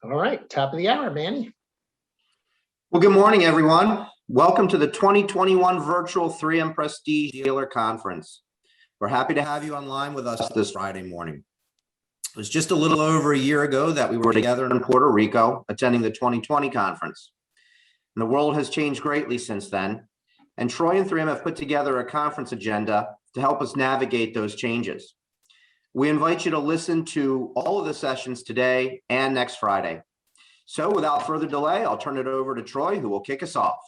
All right, top of the hour, Manny. Well, good morning, everyone. Welcome to the 2021 virtual 3M Prestige Dealer Conference. We're happy to have you online with us this Friday morning. It was just a little over a year ago that we were together in Puerto Rico attending the 2020 conference. And the world has changed greatly since then. And Troy and 3M have put together a conference agenda to help us navigate those changes. We invite you to listen to all of the sessions today and next Friday. So without further delay, I'll turn it over to Troy, who will kick us off.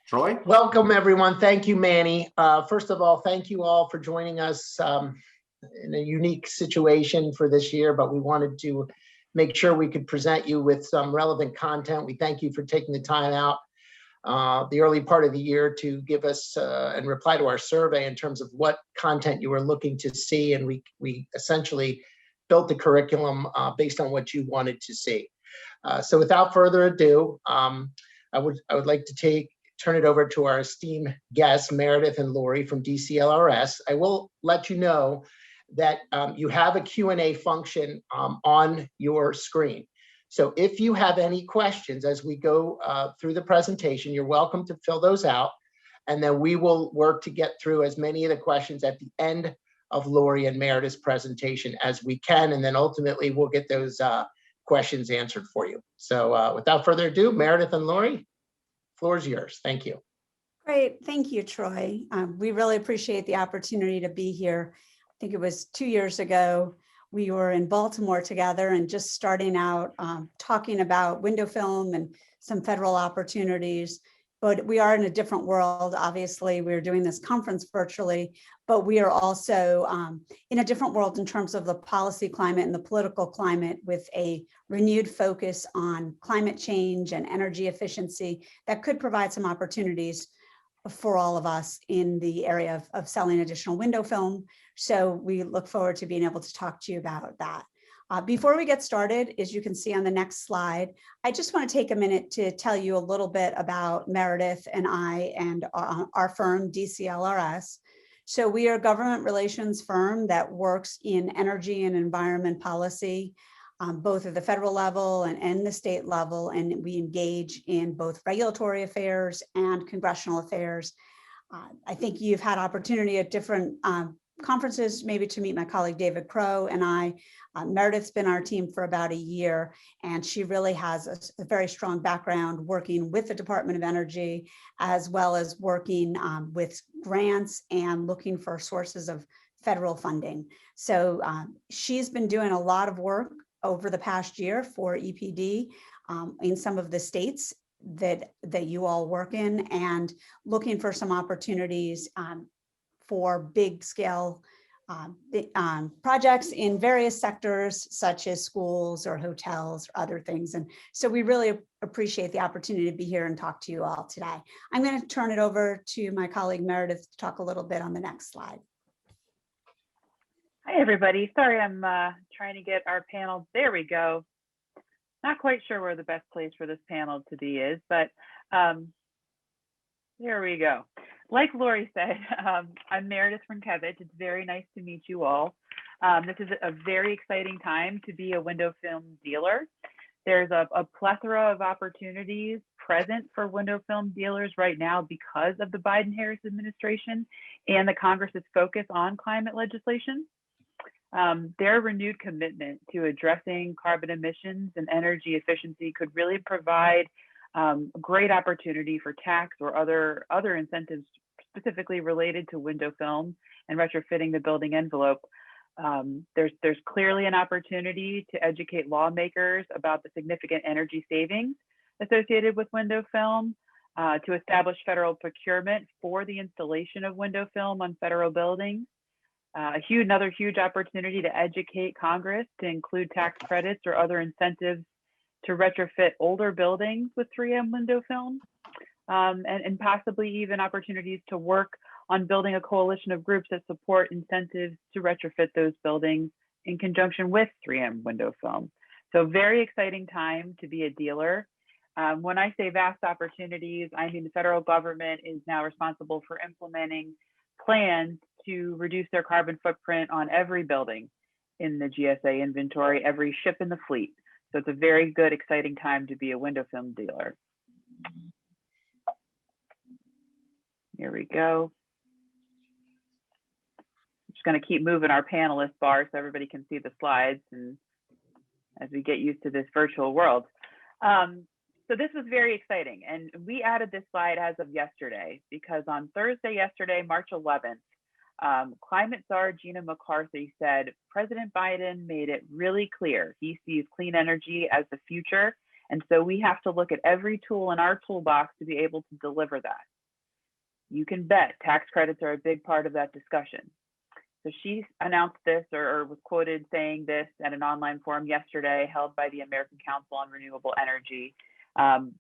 Troy? Welcome, everyone. Thank you, Manny. First of all, thank you all for joining us in a unique situation for this year, but we wanted to make sure we could present you with some relevant content. We thank you for taking the time out the early part of the year to give us and reply to our survey in terms of what content you were looking to see. And we essentially built the curriculum based on what you wanted to see. So without further ado, I would like to turn it over to our esteemed guests, Meredith and Lori from Dclrs. I will let you know that you have a Q&A function on your screen. So if you have any questions as we go through the presentation, you're welcome to fill those out, and then we will work to get through as many of the questions at the end of Lori and Meredith's presentation as we can, and then ultimately we'll get those questions answered for you. So without further ado, Meredith and Lori, floor is yours. Thank you. Great. Thank you, Troy. We really appreciate the opportunity to be here. I think it was 2 years ago. We were in Baltimore together and just starting out talking about window film and some federal opportunities. But we are in a different world. Obviously, we're doing this conference virtually, but we are also in a different world in terms of the policy climate and the political climate, with a renewed focus on climate change and energy efficiency that could provide some opportunities for all of us in the area of selling additional window film. So we look forward to being able to talk to you about that. Before we get started, as you can see on the next slide, I just want to take a minute to tell you a little bit about Meredith and I and our firm, Dclrs. So we are a government relations firm that works in energy and environment policy, both at the federal level and the state level, and we engage in both regulatory affairs and congressional affairs. I think you've had opportunity at different conferences, maybe to meet my colleague David Crow and I. Meredith's been our team for about a year, and she really has a very strong background working with the Department of Energy, as well as working with grants and looking for sources of federal funding. So she's been doing a lot of work over the past year for EPD in some of the states that you all work in, and looking for some opportunities for big scale projects in various sectors, such as schools or hotels or other things. And so we really appreciate the opportunity to be here and talk to you all today. I'm going to turn it over to my colleague Meredith to talk a little bit on the next slide. Hi, everybody. Sorry, I'm trying to get our panel. There we go. Not quite sure where the best place for this panel to be is, but there we go. Like Lori said, I'm Meredith Frankevich. It's very nice to meet you all. This is a very exciting time to be a window film dealer. There's a plethora of opportunities present for window film dealers right now because of the Biden-Harris administration and the Congress's focus on climate legislation. Their renewed commitment to addressing carbon emissions and energy efficiency could really provide a great opportunity for tax or other incentives specifically related to window film and retrofitting the building envelope. There's clearly an opportunity to educate lawmakers about the significant energy savings associated with window film, to establish federal procurement for the installation of window film on federal buildings. Another huge opportunity to educate Congress to include tax credits or other incentives to retrofit older buildings with 3M window film, and possibly even opportunities to work on building a coalition of groups that support incentives to retrofit those buildings in conjunction with 3M window film. So very exciting time to be a dealer. When I say vast opportunities, I mean the federal government is now responsible for implementing plans to reduce their carbon footprint on every building in the GSA inventory, every ship in the fleet. So it's a very good, exciting time to be a window film dealer. Here we go. I'm just going to keep moving our panelist bar so everybody can see the slides, and as we get used to this virtual world. So this was very exciting, and we added this slide as of yesterday because on Thursday yesterday, March 11th, climate czar Gina McCarthy said President Biden made it really clear he sees clean energy as the future, and so we have to look at every tool in our toolbox to be able to deliver that. You can bet tax credits are a big part of that discussion. So she announced this, or was quoted saying this at an online forum yesterday held by the American Council on Renewable Energy.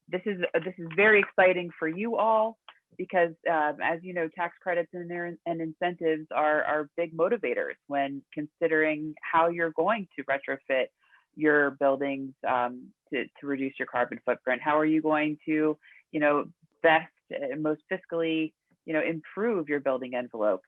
This is very exciting for you all because, as you know, tax credits and incentives are big motivators when considering how you're going to retrofit your buildings to reduce your carbon footprint. How are you going to, best and most fiscally, improve your building envelope?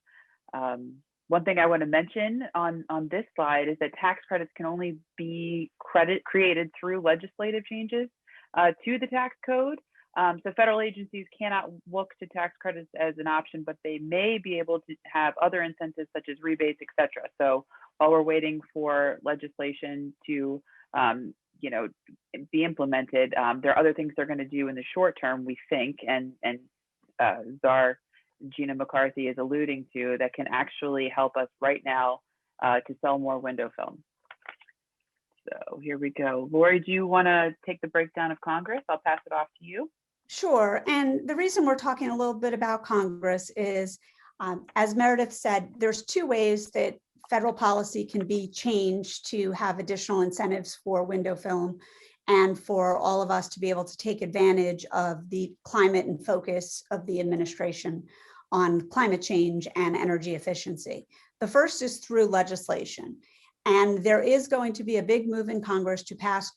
One thing I want to mention on this slide is that tax credits can only be created through legislative changes to the tax code. So federal agencies cannot look to tax credits as an option, but they may be able to have other incentives such as rebates, et cetera. So while we're waiting for legislation to be implemented, there are other things they're going to do in the short term, we think, and Czar Gina McCarthy is alluding to, that can actually help us right now to sell more window film. So here we go. Lori, do you want to take the breakdown of Congress? I'll pass it off to you. Sure. And the reason we're talking a little bit about Congress is, as Meredith said, there's two ways that federal policy can be changed to have additional incentives for window film and for all of us to be able to take advantage of the climate and focus of the administration on climate change and energy efficiency. The first is through legislation. And there is going to be a big move in Congress to pass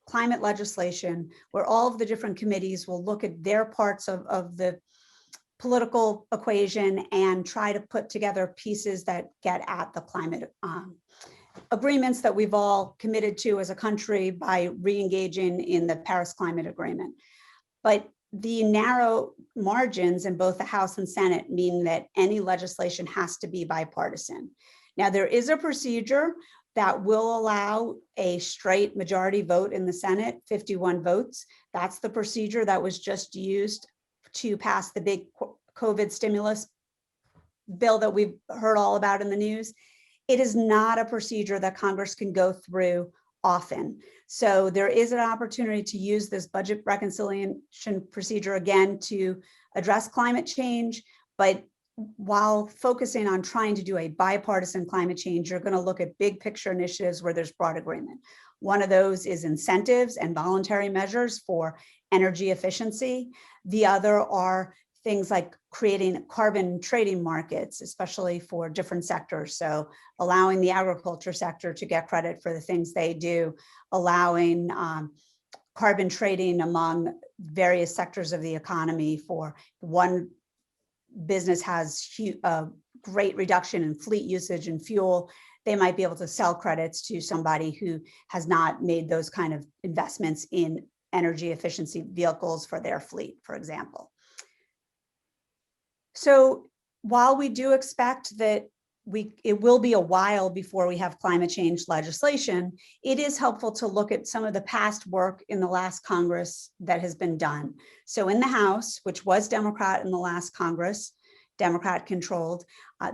climate legislation where all of the different committees will look at their parts of the political equation and try to put together pieces that get at the climate agreements that we've all committed to as a country by re-engaging in the Paris Climate Agreement. But the narrow margins in both the House and Senate mean that any legislation has to be bipartisan. Now, there is a procedure that will allow a straight majority vote in the Senate, 51 votes. That's the procedure that was just used to pass the big COVID stimulus bill that we've heard all about in the news. It is not a procedure that Congress can go through often. So there is an opportunity to use this budget reconciliation procedure again to address climate change, but while focusing on trying to do a bipartisan climate change, you're going to look at big picture initiatives where there's broad agreement. One of those is incentives and voluntary measures for energy efficiency. The other are things like creating carbon trading markets, especially for different sectors. So allowing the agriculture sector to get credit for the things they do, allowing carbon trading among various sectors of the economy. For one business has a great reduction in fleet usage and fuel, they might be able to sell credits to somebody who has not made those kind of investments in energy efficiency vehicles for their fleet, for example. So while we do expect that it will be a while before we have climate change legislation, it is helpful to look at some of the past work in the last Congress that has been done. So in the House, which was Democrat in the last Congress, Democrat controlled,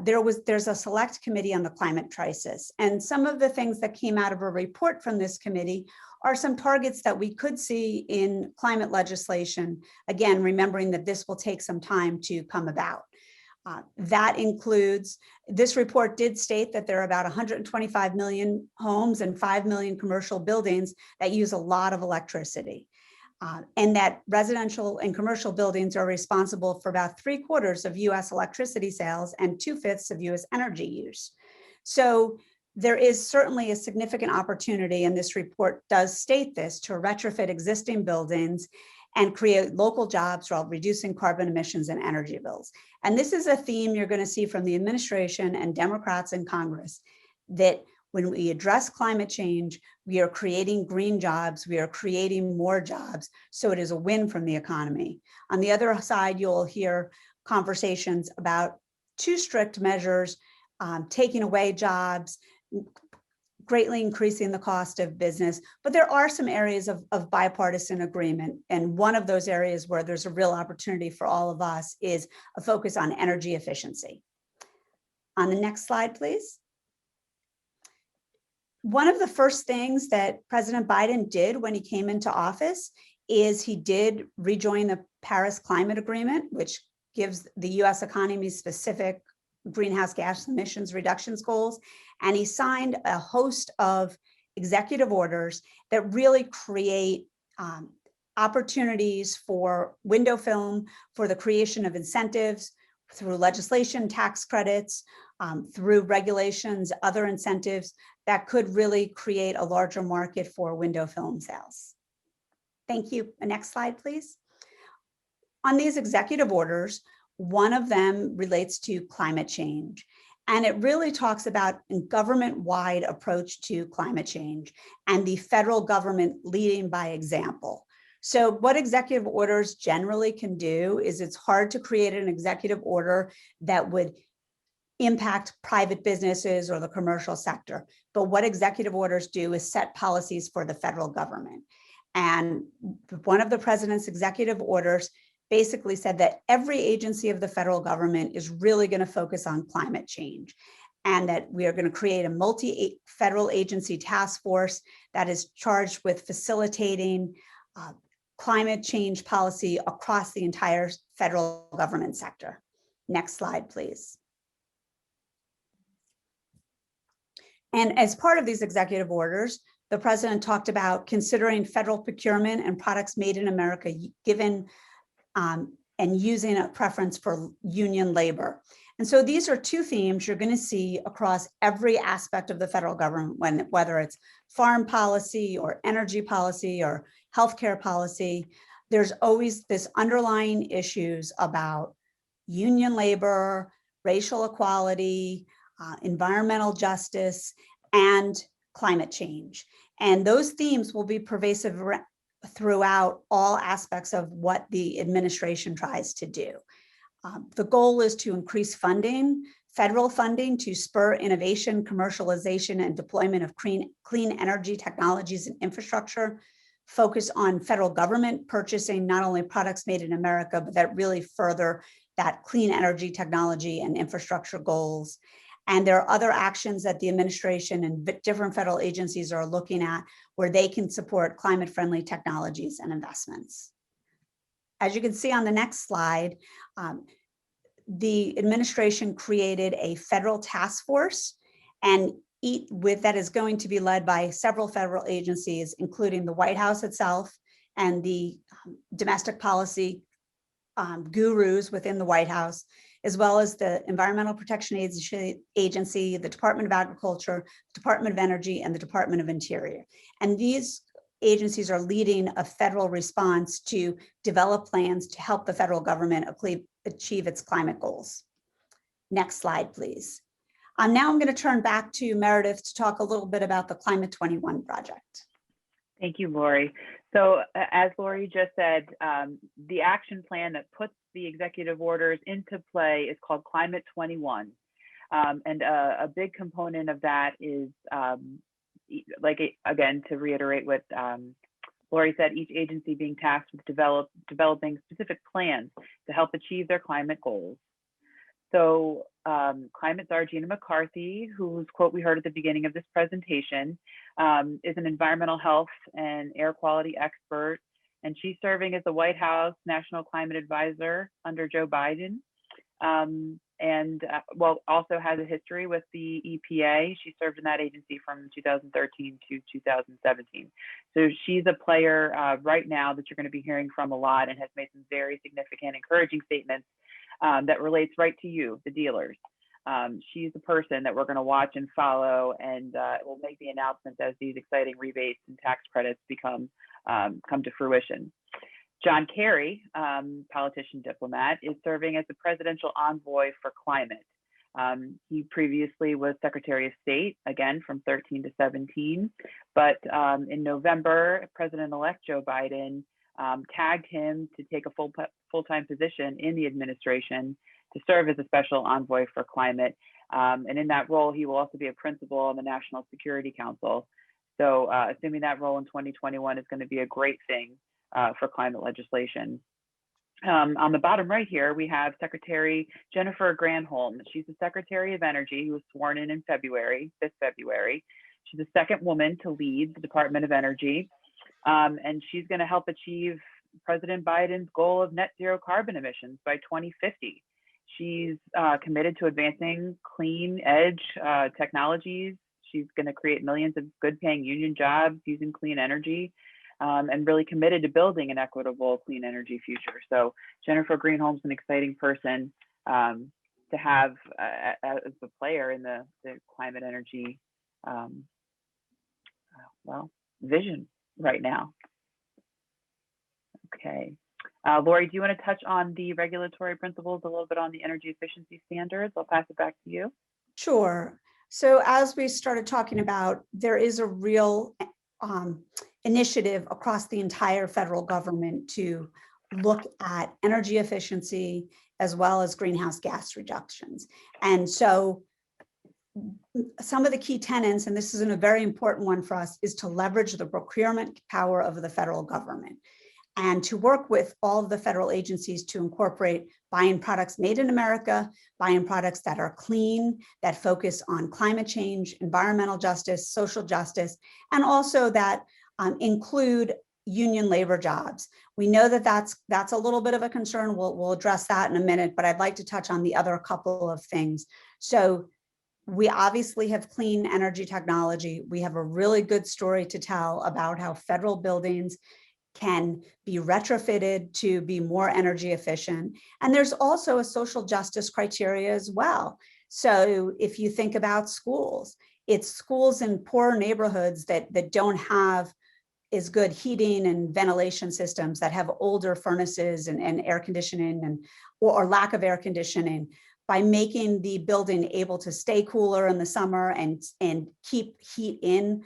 there's a select committee on the climate crisis. And some of the things that came out of a report from this committee are some targets that we could see in climate legislation. Again, remembering that this will take some time to come about. That includes, this report did state that there are about 125 million homes and 5 million commercial buildings that use a lot of electricity. And that residential and commercial buildings are responsible for about 3/4 of US electricity sales and 2/5 of US energy use. So there is certainly a significant opportunity, and this report does state this, to retrofit existing buildings and create local jobs while reducing carbon emissions and energy bills. And this is a theme you're going to see from the administration and Democrats in Congress, that When we address climate change, we are creating green jobs, we are creating more jobs, so it is a win from the economy. On the other side, you'll hear conversations about too strict measures, taking away jobs, greatly increasing the cost of business. But there are some areas of bipartisan agreement. And one of those areas where there's a real opportunity for all of us is a focus on energy efficiency. On the next slide, please. One of the first things that President Biden did when he came into office is he did rejoin the Paris Climate Agreement, which gives the US economy specific greenhouse gas emissions reductions goals. And he signed a host of executive orders that really create opportunities for window film, for the creation of incentives through legislation, tax credits, through regulations, other incentives that could really create a larger market for window film sales. Thank you. Next slide, please. On these executive orders, one of them relates to climate change. And it really talks about a government-wide approach to climate change and the federal government leading by example. So what executive orders generally can do is it's hard to create an executive order that would impact private businesses or the commercial sector. But what executive orders do is set policies for the federal government. And one of the president's executive orders basically said that every agency of the federal government is really going to focus on climate change, and that we are going to create a multi-federal agency task force that is charged with facilitating climate change policy across the entire federal government sector. Next slide, please. And as part of these executive orders, the president talked about considering federal procurement and products made in America given and using a preference for union labor. And so these are two themes you're going to see across every aspect of the federal government, whether it's foreign policy or energy policy or healthcare policy. There's always this underlying issues about union labor, racial equality, environmental justice, and climate change. And those themes will be pervasive throughout all aspects of what the administration tries to do. The goal is to increase funding, federal funding to spur innovation, commercialization, and deployment of clean energy technologies and infrastructure, focus on federal government purchasing not only products made in America, but that really further that clean energy technology and infrastructure goals. And there are other actions that the administration and different federal agencies are looking at where they can support climate-friendly technologies and investments. As you can see on the next slide, the administration created a federal task force, and that is going to be led by several federal agencies, including the White House itself and the domestic policy gurus within the White House, as well as the Environmental Protection Agency, the Department of Agriculture, the Department of Energy, and the Department of Interior. And these agencies are leading a federal response to develop plans to help the federal government achieve its climate goals. Next slide, please. Now I'm going to turn back to Meredith to talk a little bit about the Climate 21 project. Thank you, Lori. So as Lori just said, the action plan that puts the executive orders into play is called Climate 21. And a big component of that is, again, to reiterate what Lori said, each agency being tasked with developing specific plans to help achieve their climate goals. So Climate Czar Gina McCarthy, whose quote we heard at the beginning of this presentation, is an environmental health and air quality expert, and she's serving as the White House National Climate Advisor under Joe Biden, also has a history with the EPA. She served in that agency from 2013 to 2017. So she's a player right now that you're going to be hearing from a lot, and has made some very significant, encouraging statements that relates right to you, the dealers. She's the person that we're going to watch and follow, and will make the announcements as these exciting rebates and tax credits come to fruition. John Kerry, politician diplomat, is serving as the presidential envoy for climate. He previously was Secretary of State, again, from 13 to 17. But in November, President-elect Joe Biden tagged him to take a full-time position in the administration to serve as a special envoy for climate. And in that role, he will also be a principal on the National Security Council. So assuming that role in 2021 is going to be a great thing for climate legislation. On the bottom right here, we have Secretary Jennifer Granholm. She's the Secretary of Energy who was sworn in February, this February. She's the second woman to lead the Department of Energy. And she's going to help achieve President Biden's goal of net zero carbon emissions by 2050. She's committed to advancing clean edge technologies. She's going to create millions of good paying union jobs using clean energy, and really committed to building an equitable clean energy future. So Jennifer Granholm's an exciting person to have as a player in the climate energy vision right now. Okay. Lori, do you want to touch on the regulatory principles, a little bit on the energy efficiency standards? I'll pass it back to you. Sure. So as we started talking about, there is a real initiative across the entire federal government to look at energy efficiency as well as greenhouse gas reductions. And so some of the key tenets, and this is a very important one for us, is to leverage the procurement power of the federal government and to work with all of the federal agencies to incorporate buying products made in America, buying products that are clean, that focus on climate change, environmental justice, social justice, and also that include union labor jobs. We know that that's a little bit of a concern. We'll address that in a minute, but I'd like to touch on the other couple of things. So we obviously have clean energy technology. We have a really good story to tell about how federal buildings can be retrofitted to be more energy efficient. And there's also a social justice criteria as well. So if you think about schools, it's schools in poor neighborhoods that don't have as good heating and ventilation systems, that have older furnaces and air conditioning or lack of air conditioning. By making the building able to stay cooler in the summer and keep heat in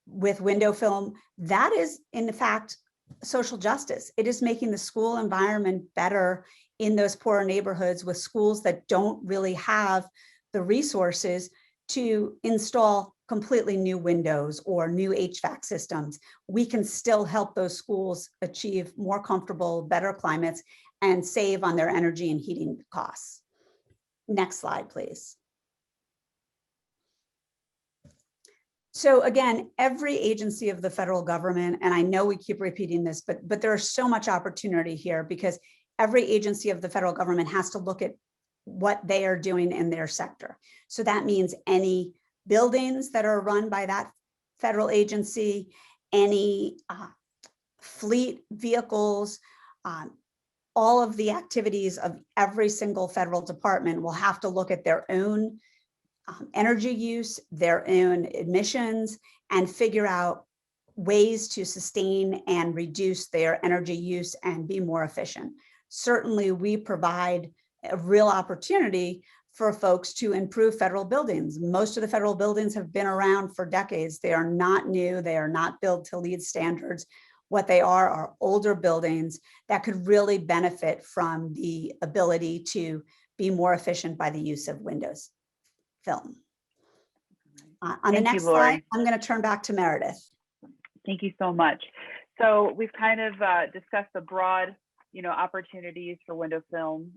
with window film, that is in fact social justice. It is making the school environment better in those poorer neighborhoods with schools that don't really have the resources to install completely new windows or new HVAC systems. We can still help those schools achieve more comfortable, better climates and save on their energy and heating costs. Next slide, please. So again, every agency of the federal government, and I know we keep repeating this, but there's so much opportunity here because every agency of the federal government has to look at what they are doing in their sector. So that means any buildings that are run by that federal agency, any fleet vehicles, all of the activities of every single federal department will have to look at their own energy use, their own emissions, and figure out ways to sustain and reduce their energy use and be more efficient. Certainly, we provide a real opportunity for folks to improve federal buildings. Most of the federal buildings have been around for decades. They are not new. They are not built to LEED standards. What they are older buildings that could really benefit from the ability to be more efficient by the use of windows film. On the next slide, I'm going to turn back to Meredith. Thank you so much. So we've kind of discussed the broad, opportunities for window film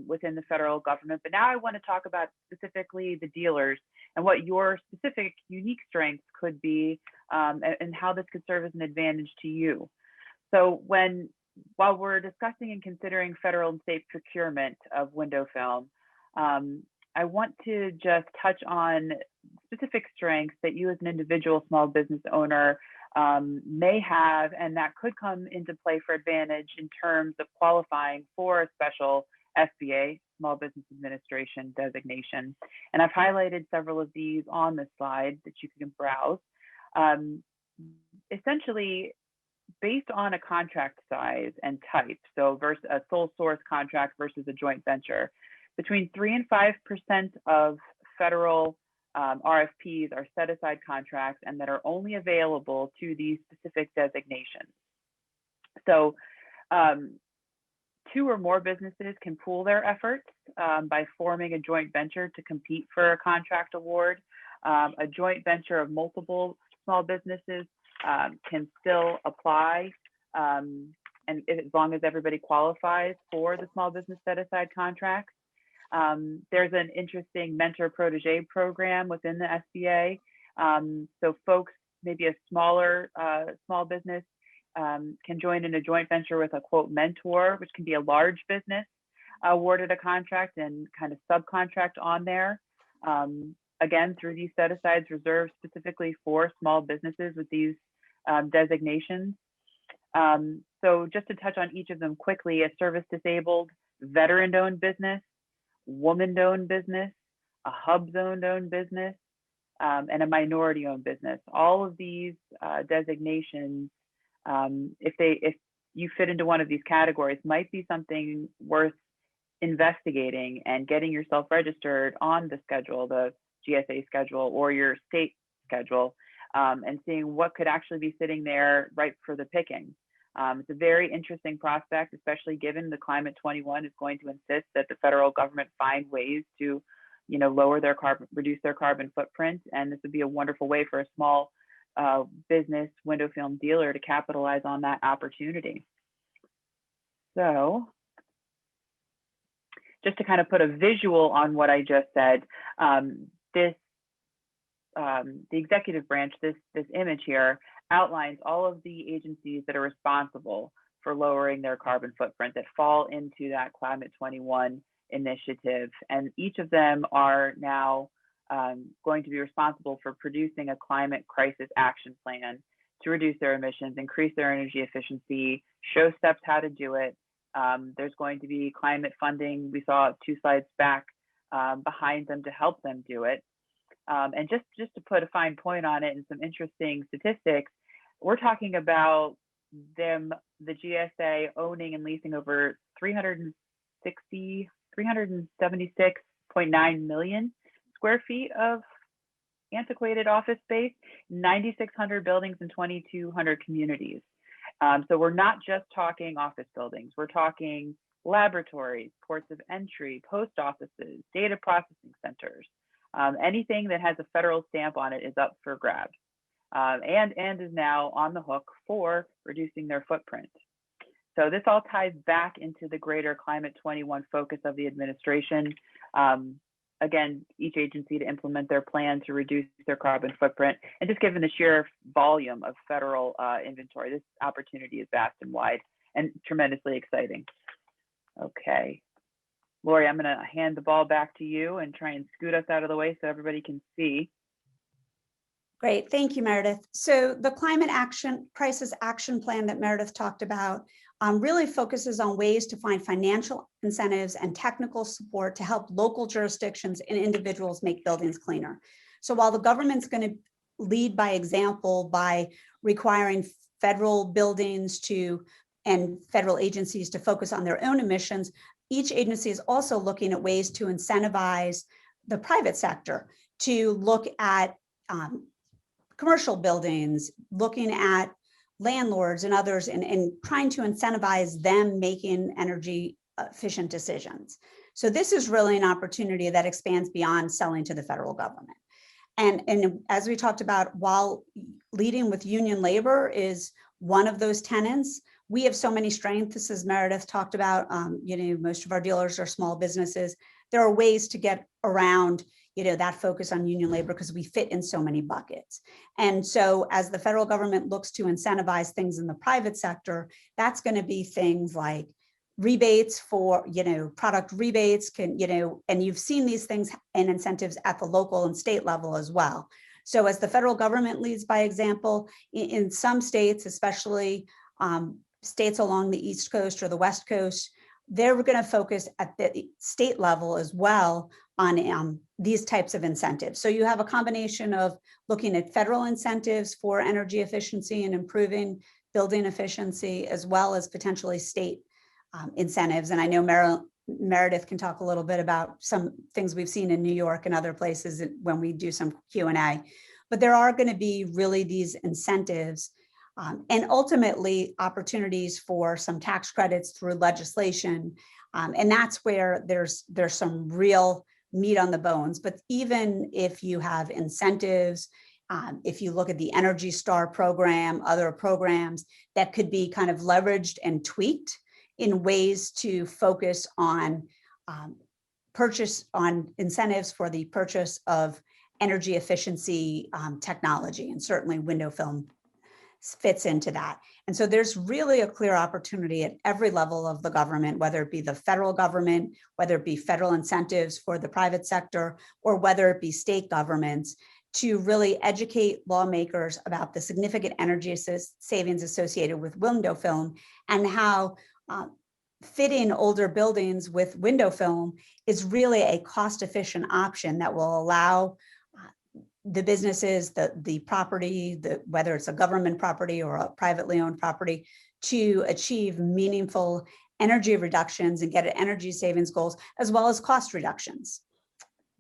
within the federal government, but now I want to talk about specifically the dealers and what your specific unique strengths could be, and how this could serve as an advantage to you. So while we're discussing and considering federal and state procurement of window film, I want to just touch on specific strengths that you as an individual small business owner may have, and that could come into play for advantage in terms of qualifying for a special SBA, Small Business Administration designation. And I've highlighted several of these on this slide that you can browse. Essentially, based on a contract size and type, so versus a sole source contract versus a joint venture, Between 3 and 5% of federal RFPs are set aside contracts and that are only available to these specific designations. So 2 or more businesses can pool their efforts by forming a joint venture to compete for a contract award. A joint venture of multiple small businesses can still apply, and as long as everybody qualifies for the small business set-aside contracts. There's an interesting mentor protege program within the SBA. So folks, maybe a smaller small business can join in a joint venture with a quote mentor, which can be a large business awarded a contract and kind of subcontract on there. Again, through these set-asides reserved specifically for small businesses with these designations. So just to touch on each of them quickly, a service-disabled, veteran-owned business, woman-owned business, a hub-zone-owned business, and a minority-owned business. All of these designations, if you fit into one of these categories, might be something worth investigating and getting yourself registered on the schedule, the GSA schedule or your state schedule, and seeing what could actually be sitting there ripe for the picking. It's a very interesting prospect, especially given the Climate 21 is going to insist that the federal government find ways to, lower their reduce their carbon footprint. And this would be a wonderful way for a small business window film dealer to capitalize on that opportunity. So just to kind of put a visual on what I just said, the executive branch, this image here outlines all of the agencies that are responsible for lowering their carbon footprint that fall into that Climate 21 initiative. And each of them are now going to be responsible for producing a climate crisis action plan to reduce their emissions, increase their energy efficiency, show steps how to do it. There's going to be climate funding, we saw 2 slides back, behind them to help them do it. And just to put a fine point on it and some interesting statistics, we're talking about the GSA owning and leasing over 376.9 million square feet of antiquated office space, 9,600 buildings and 2,200 communities. So we're not just talking office buildings, we're talking laboratories, ports of entry, post offices, data processing centers. Anything that has a federal stamp on it is up for grabs, and is now on the hook for reducing their footprint. So this all ties back into the greater Climate 21 focus of the administration. Again, each agency to implement their plan to reduce their carbon footprint. And just given the sheer volume of federal inventory, this opportunity is vast and wide and tremendously exciting. Okay. Lori, I'm going to hand the ball back to you and try and scoot us out of the way so everybody can see. Great, thank you, Meredith. So the Climate Crisis Action Plan that Meredith talked about really focuses on ways to find financial incentives and technical support to help local jurisdictions and individuals make buildings cleaner. So while the government's going to lead by example by requiring federal buildings and federal agencies to focus on their own emissions, each agency is also looking at ways to incentivize the private sector to look at commercial buildings, looking at landlords and others, and trying to incentivize them making energy efficient decisions. So this is really an opportunity that expands beyond selling to the federal government. And as we talked about, while leading with union labor is one of those tenets, we have so many strengths, as Meredith talked about. Most of our dealers are small businesses. There are ways to get around that focus on union labor because we fit in so many buckets. And so as the federal government looks to incentivize things in the private sector, that's going to be things like rebates for, product rebates and you've seen these things and incentives at the local and state level as well. So as the federal government leads by example, in some states, especially states along the East Coast or the West Coast, they're going to focus at the state level as well on these types of incentives. So you have a combination of looking at federal incentives for energy efficiency and improving building efficiency, as well as potentially state incentives. And I know Meredith can talk a little bit about some things we've seen in New York and other places when we do some Q&A. But there are going to be really these incentives and ultimately opportunities for some tax credits through legislation. And that's where there's some real meat on the bones. But even if you have incentives, if you look at the Energy Star program, other programs that could be kind of leveraged and tweaked in ways to focus on incentives for the purchase of energy efficiency technology, and certainly window film fits into that. And so there's really a clear opportunity at every level of the government, whether it be the federal government, whether it be federal incentives for the private sector, or whether it be state governments, to really educate lawmakers about the significant energy savings associated with window film and how fitting older buildings with window film is really a cost-efficient option that will allow the businesses, the property, whether it's a government property or a privately owned property, to achieve meaningful energy reductions and get energy savings goals, as well as cost reductions.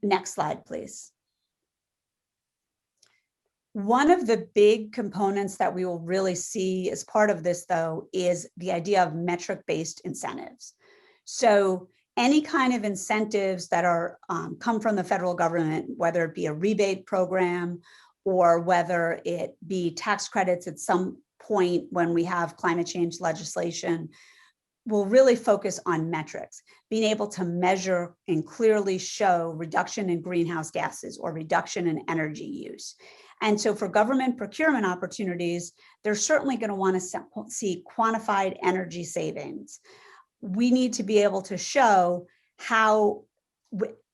Next slide, please. One of the big components that we will really see as part of this, though, is the idea of metric-based incentives. So any kind of incentives that are come from the federal government, whether it be a rebate program or whether it be tax credits at some point when we have climate change legislation, will really focus on metrics, being able to measure and clearly show reduction in greenhouse gases or reduction in energy use. And so for government procurement opportunities, they're certainly going to want to see quantified energy savings. We need to be able to show how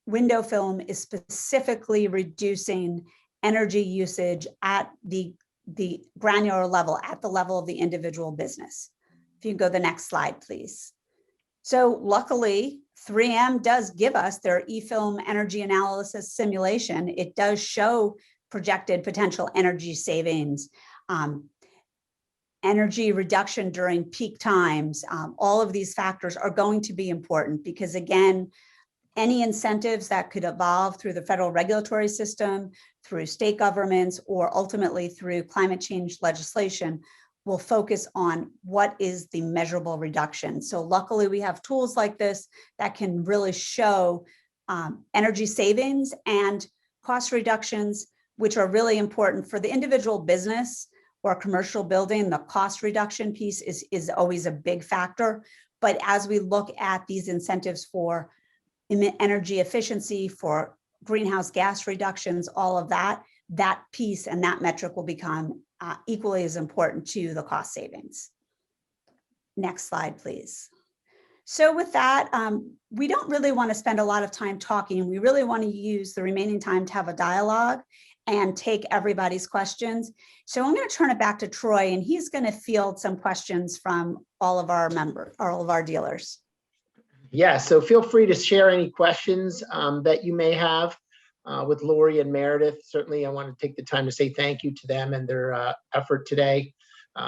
window film is specifically reducing energy usage at the granular level, at the level of the individual business. If you can go to the next slide, please. So luckily, 3M does give us their eFilm energy analysis simulation. It does show projected potential energy savings, energy reduction during peak times. All of these factors are going to be important because, again, any incentives that could evolve through the federal regulatory system, through state governments, or ultimately through climate change legislation will focus on what is the measurable reduction. So luckily we have tools like this that can really show energy savings and cost reductions, which are really important for the individual business or commercial building. The cost reduction piece is always a big factor. But as we look at these incentives for energy efficiency, for greenhouse gas reductions, all of that piece and that metric will become equally as important to the cost savings. Next slide, please. So with that, we don't really want to spend a lot of time talking. We really want to use the remaining time to have a dialogue and take everybody's questions. So I'm going to turn it back to Troy, and he's going to field some questions from all of our members, all of our dealers. Yeah, so feel free to share any questions that you may have with Lori and Meredith. Certainly, I want to take the time to say thank you to them and their effort today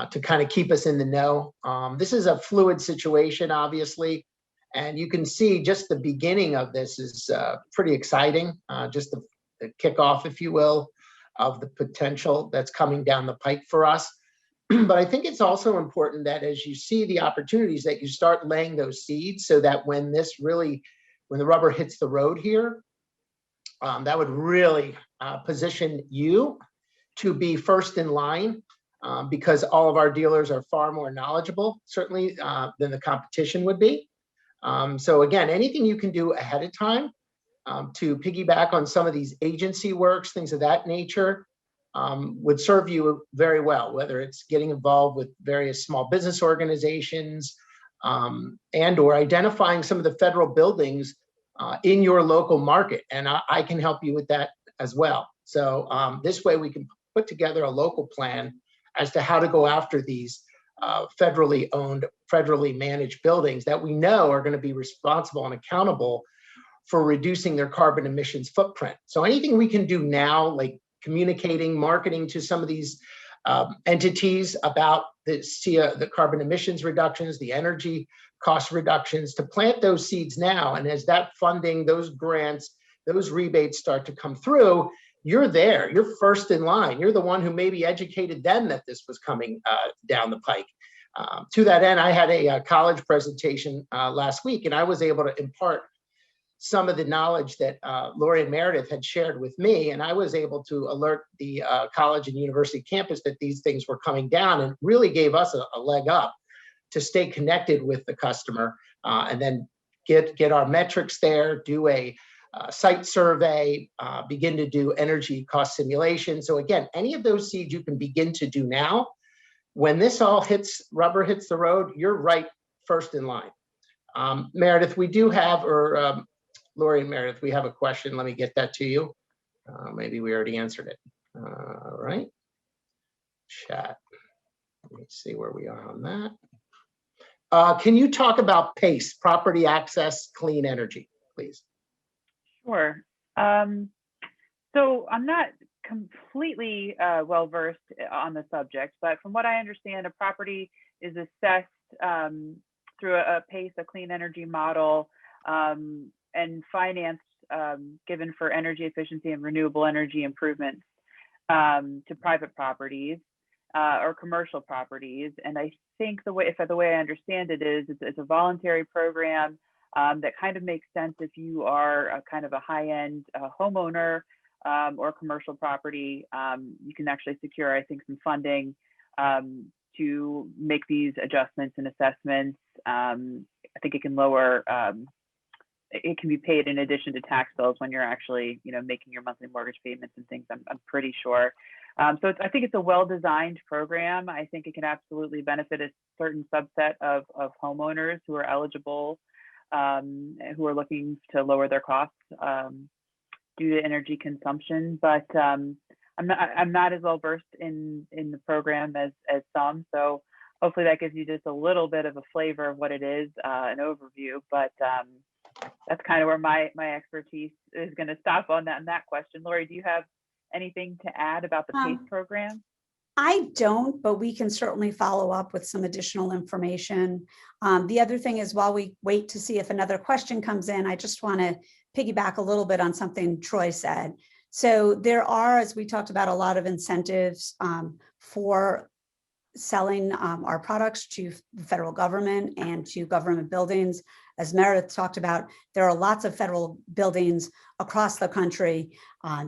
to kind of keep us in the know. This is a fluid situation, obviously, and you can see just the beginning of this is pretty exciting, just the kickoff, if you will, of the potential that's coming down the pike for us. But I think it's also important that as you see the opportunities that you start laying those seeds so that when the rubber hits the road here, that would really position you to be first in line because all of our dealers are far more knowledgeable, certainly, than the competition would be. So again, anything you can do ahead of time to piggyback on some of these agency works, things of that nature, would serve you very well, whether it's getting involved with various small business organizations and or identifying some of the federal buildings in your local market. And I can help you with that as well. So this way we can put together a local plan as to how to go after these federally owned, federally managed buildings that we know are going to be responsible and accountable for reducing their carbon emissions footprint. So anything we can do now, like communicating, marketing to some of these entities about the carbon emissions reductions, the energy cost reductions, to plant those seeds now. And as that funding, those grants, those rebates start to come through, you're there, you're first in line. You're the one who maybe educated them that this was coming down the pike. To that end, I had a college presentation last week, and I was able to impart some of the knowledge that Lori and Meredith had shared with me, and I was able to alert the college and university campus that these things were coming down, and really gave us a leg up to stay connected with the customer, and then get our metrics there, do a site survey, begin to do energy cost simulation. So again, any of those seeds you can begin to do now. When this all rubber hits the road, you're right first in line. Meredith, we do have, or Lori and Meredith, we have a question. Let me get that to you. Maybe we already answered it. All right. Chat. Let me see where we are on that. Can you talk about PACE, property access, clean energy, please? Sure. So I'm not completely well-versed on the subject, but from what I understand, a property is assessed through a PACE, a clean energy model, and financed given for energy efficiency and renewable energy improvements to private properties or commercial properties. And I think the way I understand it is it's a voluntary program that kind of makes sense if you are a kind of a high-end homeowner or commercial property. You can actually secure, I think, some funding to make these adjustments and assessments. I think it can lower, it can be paid in addition to tax bills when you're actually, making your monthly mortgage payments and things, I'm pretty sure. So I think it's a well-designed program. I think it can absolutely benefit a certain subset of homeowners who are eligible, who are looking to lower their costs due to energy consumption. But I'm not as well versed in the program as some. So hopefully that gives you just a little bit of a flavor of what it is, an overview. But that's kind of where my expertise is going to stop on that question. Lori, do you have anything to add about the PACE program? I don't, but we can certainly follow up with some additional information. The other thing is, while we wait to see if another question comes in, I just want to piggyback a little bit on something Troy said. So there are, as we talked about, a lot of incentives for selling our products to the federal government and to government buildings. As Meredith talked about, there are lots of federal buildings across the country,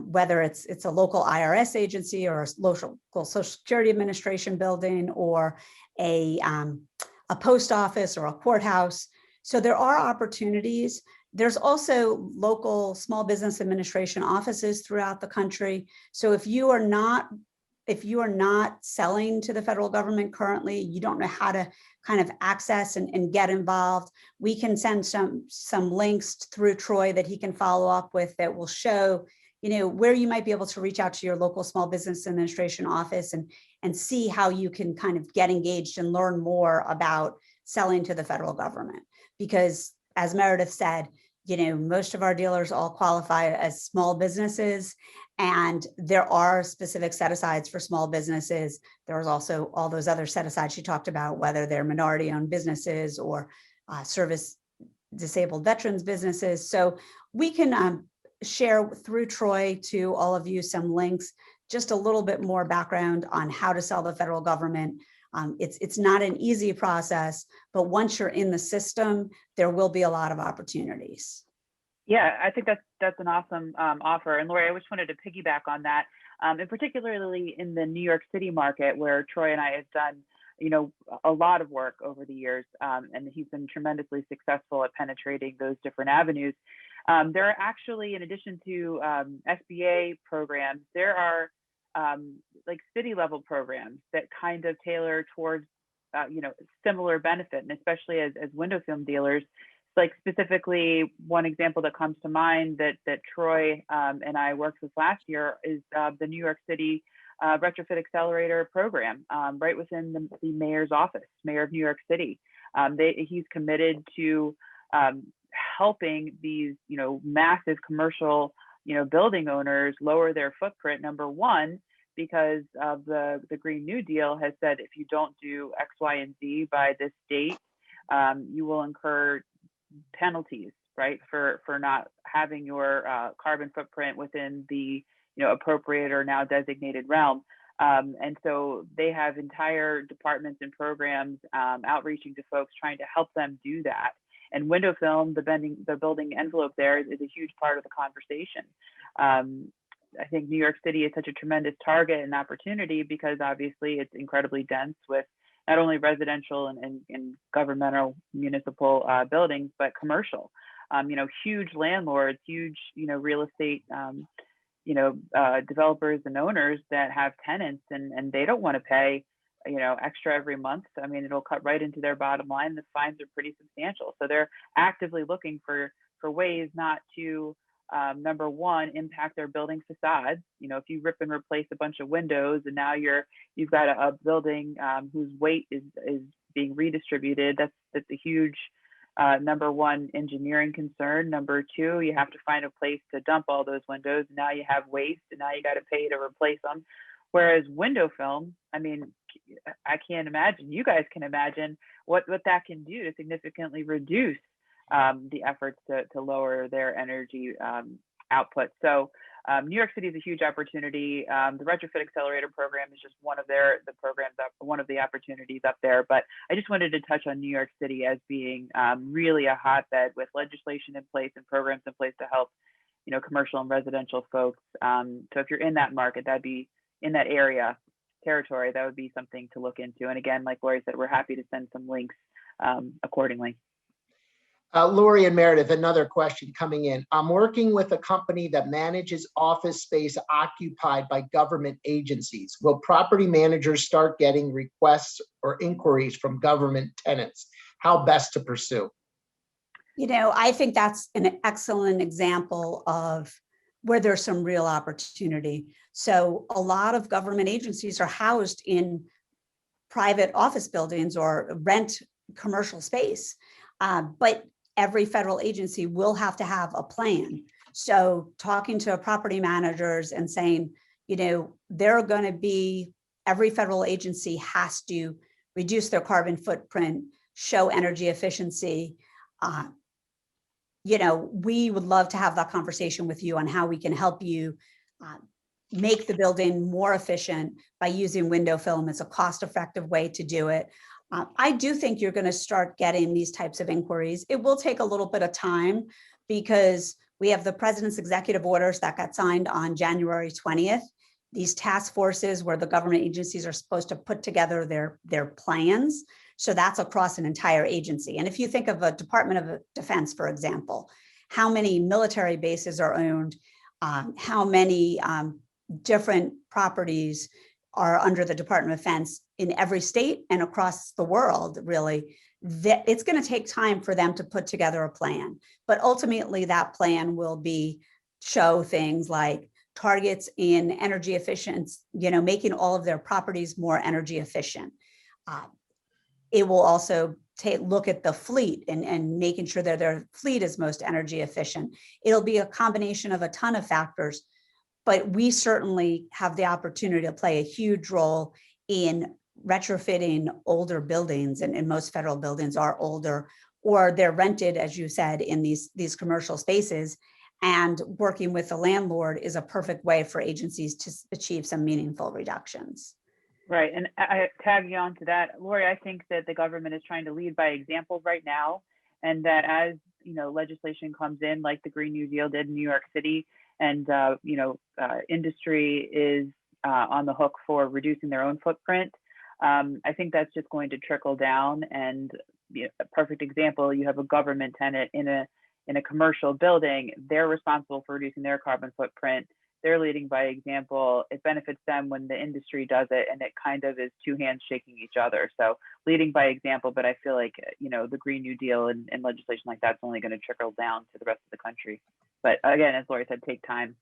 whether it's a local IRS agency or a local Social Security Administration building or a post office or a courthouse. So there are opportunities. There's also local small business administration offices throughout the country. So if you are not selling to the federal government currently, you don't know how to kind of access and get involved, we can send some links through Troy that he can follow up with that will show, where you might be able to reach out to your local small business administration office and see how you can kind of get engaged and learn more about selling to the federal government. Because as Meredith said, most of our dealers all qualify as small businesses, and there are specific set-asides for small businesses. There's also all those other set-asides she talked about, whether they're minority-owned businesses or service disabled veterans businesses. So we can share through Troy to all of you some links, just a little bit more background on how to sell the federal government. It's not an easy process, but once you're in the system, there will be a lot of opportunities. Yeah, I think that's an awesome offer. And Lori, I just wanted to piggyback on that, and particularly in the New York City market, where Troy and I have done, a lot of work over the years, and he's been tremendously successful at penetrating those different avenues. There are actually, in addition to SBA programs, there are like city level programs that kind of tailor towards, similar benefit, and especially as window film dealers. Like specifically, one example that comes to mind that Troy and I worked with last year is the New York City Retrofit Accelerator program, right within the mayor's office, Mayor of New York City. He's committed to helping these, massive commercial, building owners lower their footprint. Number one, because of the Green New Deal has said, if you don't do X, Y, and Z by this date, you will incur penalties, right, for not having your carbon footprint within the appropriate or now designated realm. And so they have entire departments and programs outreaching to folks, trying to help them do that. And window film, the building envelope there is a huge part of the conversation. I think New York City is such a tremendous target and opportunity because obviously it's incredibly dense with not only residential and governmental municipal buildings, but commercial. Huge landlords, huge real estate developers and owners that have tenants and they don't want to pay extra every month. I mean, it'll cut right into their bottom line. The fines are pretty substantial. So they're actively looking for ways not to, number one, impact their building facades. If you rip and replace a bunch of windows and now you've got a building whose weight is being redistributed, that's a huge number one engineering concern. Number two, you have to find a place to dump all those windows. Now you have waste and now you got to pay to replace them. Whereas window film, I mean, I can't imagine, you guys can imagine what that can do to significantly reduce the efforts to lower their energy output. So New York City is a huge opportunity. The Retrofit Accelerator program is just one of the programs, one of the opportunities up there. But I just wanted to touch on New York City as being really a hotbed with legislation in place and programs in place to help, commercial and residential folks. So if you're in that market, that'd be in that area territory, that would be something to look into. And again, like Lori said, we're happy to send some links accordingly. Lori and Meredith, another question coming in. I'm working with a company that manages office space occupied by government agencies. Will property managers start getting requests or inquiries from government tenants? How best to pursue? I think that's an excellent example of where there's some real opportunity. So a lot of government agencies are housed in private office buildings or rent commercial space. But every federal agency will have to have a plan. So talking to property managers and saying, they're going to be, every federal agency has to reduce their carbon footprint, show energy efficiency. We would love to have that conversation with you on how we can help you make the building more efficient by using window film. It's a cost-effective way to do it. I do think you're going to start getting these types of inquiries. It will take a little bit of time because we have the president's executive orders that got signed on January 20th. These task forces where the government agencies are supposed to put together their plans. So that's across an entire agency. And if you think of a Department of Defense, for example, how many military bases are owned, how many different properties are under the Department of Defense in every state and across the world, really, that it's going to take time for them to put together a plan. But ultimately, that plan will show things like targets in energy efficiency, making all of their properties more energy efficient. It will also look at the fleet and making sure that their fleet is most energy efficient. It'll be a combination of a ton of factors, but we certainly have the opportunity to play a huge role in retrofitting older buildings, and most federal buildings are older, or they're rented, as you said, in these commercial spaces. And working with the landlord is a perfect way for agencies to achieve some meaningful reductions. Right, and I tag you on to that, Lori. I think that the government is trying to lead by example right now, and that as legislation comes in, like the Green New Deal did in New York City, and industry is on the hook for reducing their own footprint. I think that's just going to trickle down. And a perfect example, you have a government tenant in a commercial building. They're responsible for reducing their carbon footprint. They're leading by example. It benefits them when the industry does it, and it kind of is two hands shaking each other. So leading by example, but I feel like, the Green New Deal and legislation like that's only going to trickle down to the rest of the country. But again, as Lori said, take time.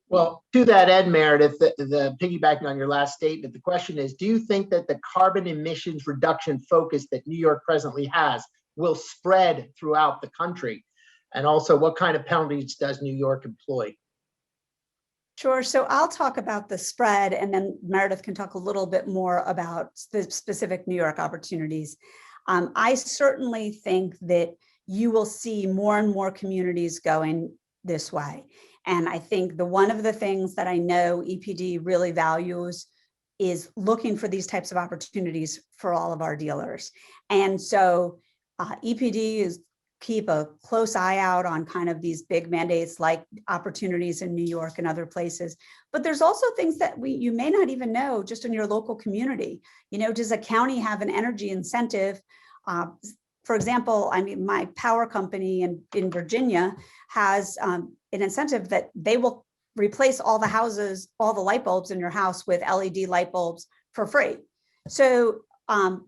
Well, to that end, Meredith, the piggybacking on your last statement, the question is, do you think that the carbon emissions reduction focus that New York presently has will spread throughout the country? And also, what kind of penalties does New York employ? Sure. So I'll talk about the spread, and then Meredith can talk a little bit more about the specific New York opportunities. I certainly think that you will see more and more communities going this way. And I think one of the things that I know EPD really values is looking for these types of opportunities for all of our dealers. And so EPD is keep a close eye out on kind of these big mandates like opportunities in New York and other places. But there's also things that you may not even know just in your local community. You know, does a county have an energy incentive? For example, I mean, my power company in Virginia has an incentive that they will replace all the houses, all the light bulbs in your house with LED light bulbs for free. So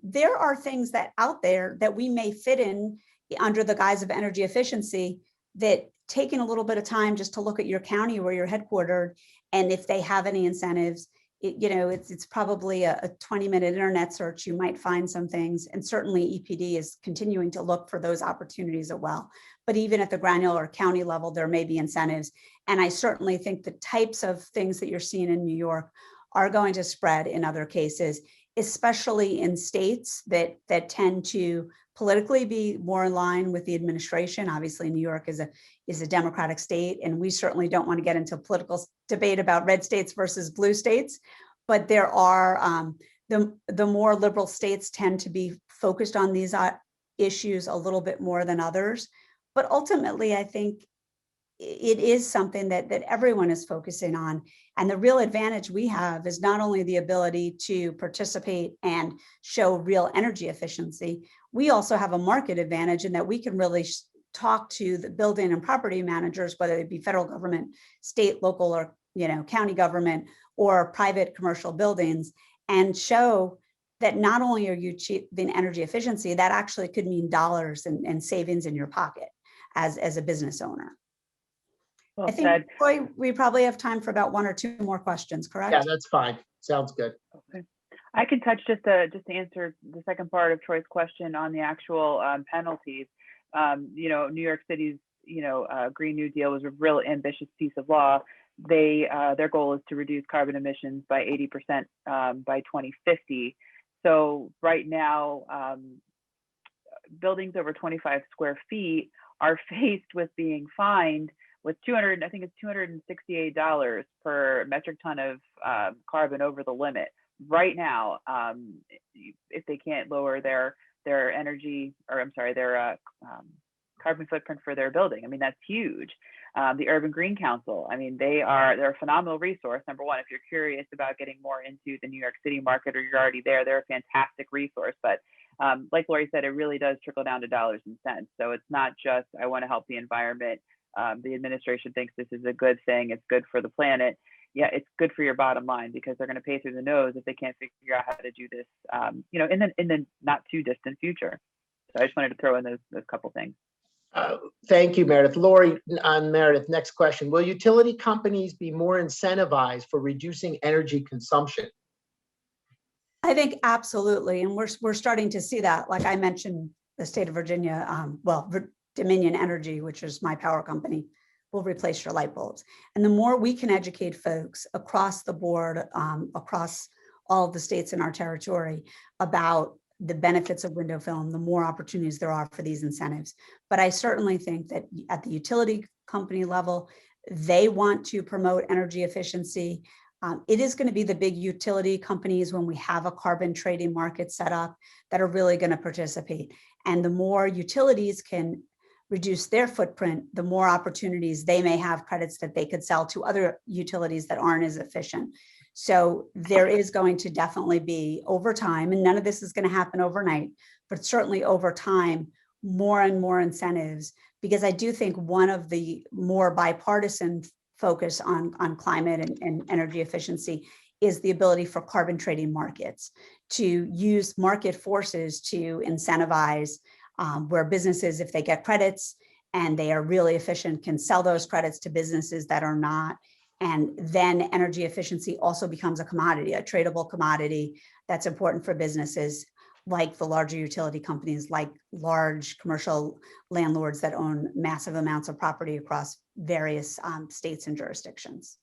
there are things that out there that we may fit in under the guise of energy efficiency, that taking a little bit of time just to look at your county where you're headquartered, and if they have any incentives, it's probably a 20-minute internet search. You might find some things, and certainly EPD is continuing to look for those opportunities as well. But even at the granular county level, there may be incentives. And I certainly think the types of things that you're seeing in New York are going to spread in other cases, especially in states that tend to politically be more in line with the administration. Obviously, New York is a Democratic state, and we certainly don't want to get into a political debate about red states versus blue states. But there are the more liberal states tend to be focused on these issues a little bit more than others. But ultimately, I think it is something that everyone is focusing on. And the real advantage we have is not only the ability to participate and show real energy efficiency, we also have a market advantage in that we can really talk to the building and property managers, whether it be federal government, state, local, or county government, or private commercial buildings, and show that not only are you achieving energy efficiency, that actually could mean dollars and savings in your pocket as a business owner. Well I think, said. Troy, we probably have time for about one or two more questions, correct? Yeah, that's fine. Sounds good. Okay. I can touch just to answer the second part of Troy's question on the actual penalties. New York City's Green New Deal was a real ambitious piece of law. Their goal is to reduce carbon emissions by 80% by 2050. So right now, buildings over 25 square feet are faced with being fined with $268 per metric ton of carbon over the limit right now, if they can't lower their energy, or I'm sorry, their carbon footprint for their building. I mean, that's huge. The Urban Green Council, I mean, they're a phenomenal resource. Number one, if you're curious about getting more into the New York City market, or you're already there, they're a fantastic resource. But like Lori said, it really does trickle down to dollars and cents. So it's not just, I want to help the environment. The administration thinks this is a good thing. It's good for the planet. Yeah, it's good for your bottom line, because they're going to pay through the nose if they can't figure out how to do this, in the not too distant future. So I just wanted to throw in those couple things. Thank you, Meredith. Lori, on Meredith, next question. Will utility companies be more incentivized for reducing energy consumption? I think absolutely. And we're starting to see that. Like I mentioned, the state of Virginia, Dominion Energy, which is my power company, will replace your light bulbs. And the more we can educate folks across the board, across all of the states in our territory about the benefits of window film, the more opportunities there are for these incentives. But I certainly think that at the utility company level, they want to promote energy efficiency. It is going to be the big utility companies, when we have a carbon trading market set up, that are really going to participate. And the more utilities can reduce their footprint, the more opportunities they may have, credits that they could sell to other utilities that aren't as efficient. So there is going to definitely be, over time, and none of this is going to happen overnight, but certainly over time, more and more incentives, because I do think one of the more bipartisan focus on climate and energy efficiency is the ability for carbon trading markets to use market forces to incentivize where businesses, if they get credits and they are really efficient, can sell those credits to businesses that are not. And then energy efficiency also becomes a commodity, a tradable commodity that's important for businesses like the larger utility companies, like large commercial landlords that own massive amounts of property across various states and jurisdictions.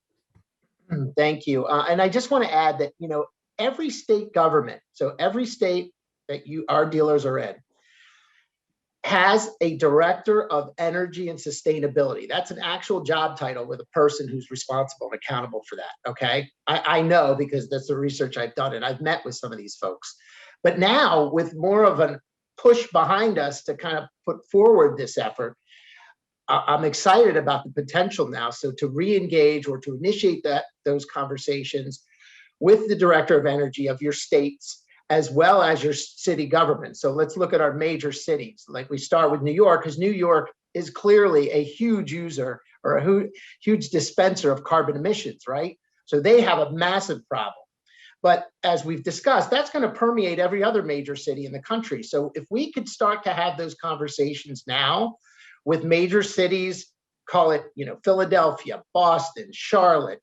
Thank you. And I just want to add that, every state government, so every state that our dealers are in has a director of energy and sustainability. That's an actual job title with a person who's responsible and accountable for that. Okay. I know because that's the research I've done, and I've met with some of these folks. But now, with more of a push behind us to kind of put forward this effort, I'm excited about the potential now. So to re-engage or to initiate those conversations with the director of energy of your states, as well as your city government. So let's look at our major cities. Like we start with New York, because New York is clearly a huge user or a huge dispenser of carbon emissions, right? So they have a massive problem. But as we've discussed, that's going to permeate every other major city in the country. So if we could start to have those conversations now with major cities, call it, Philadelphia, Boston, Charlotte,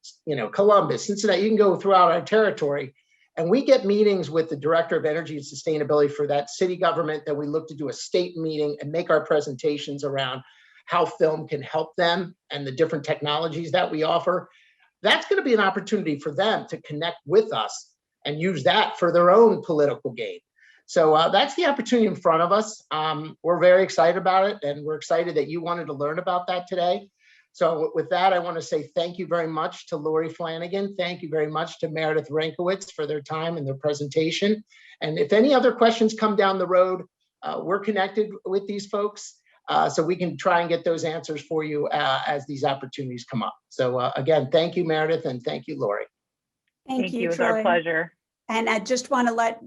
Columbus, Cincinnati, you can go throughout our territory. And we get meetings with the director of energy and sustainability for that city government, that we look to do a state meeting and make our presentations around how film can help them and the different technologies that we offer. That's going to be an opportunity for them to connect with us and use that for their own political gain. So that's the opportunity in front of us. We're very excited about it, and we're excited that you wanted to learn about that today. So with that, I want to say thank you very much to Lori Flanagan. Thank you very much to Meredith Renkowitz for their time and their presentation. And if any other questions come down the road, we're connected with these folks, so we can try and get those answers for you as these opportunities come up. So again, thank you, Meredith, and thank you, Lori. Thank you, It's our Troy. pleasure. And I just want to let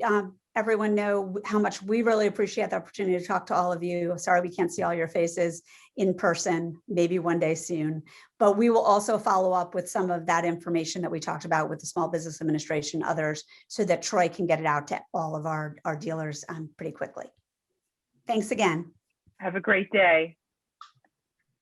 everyone know how much we really appreciate the opportunity to talk to all of you. Sorry we can't see all your faces in person, maybe one day soon. But we will also follow up with some of that information that we talked about with the Small Business Administration, others, so that Troy can get it out to all of our dealers pretty quickly. Thanks again. Have a great day.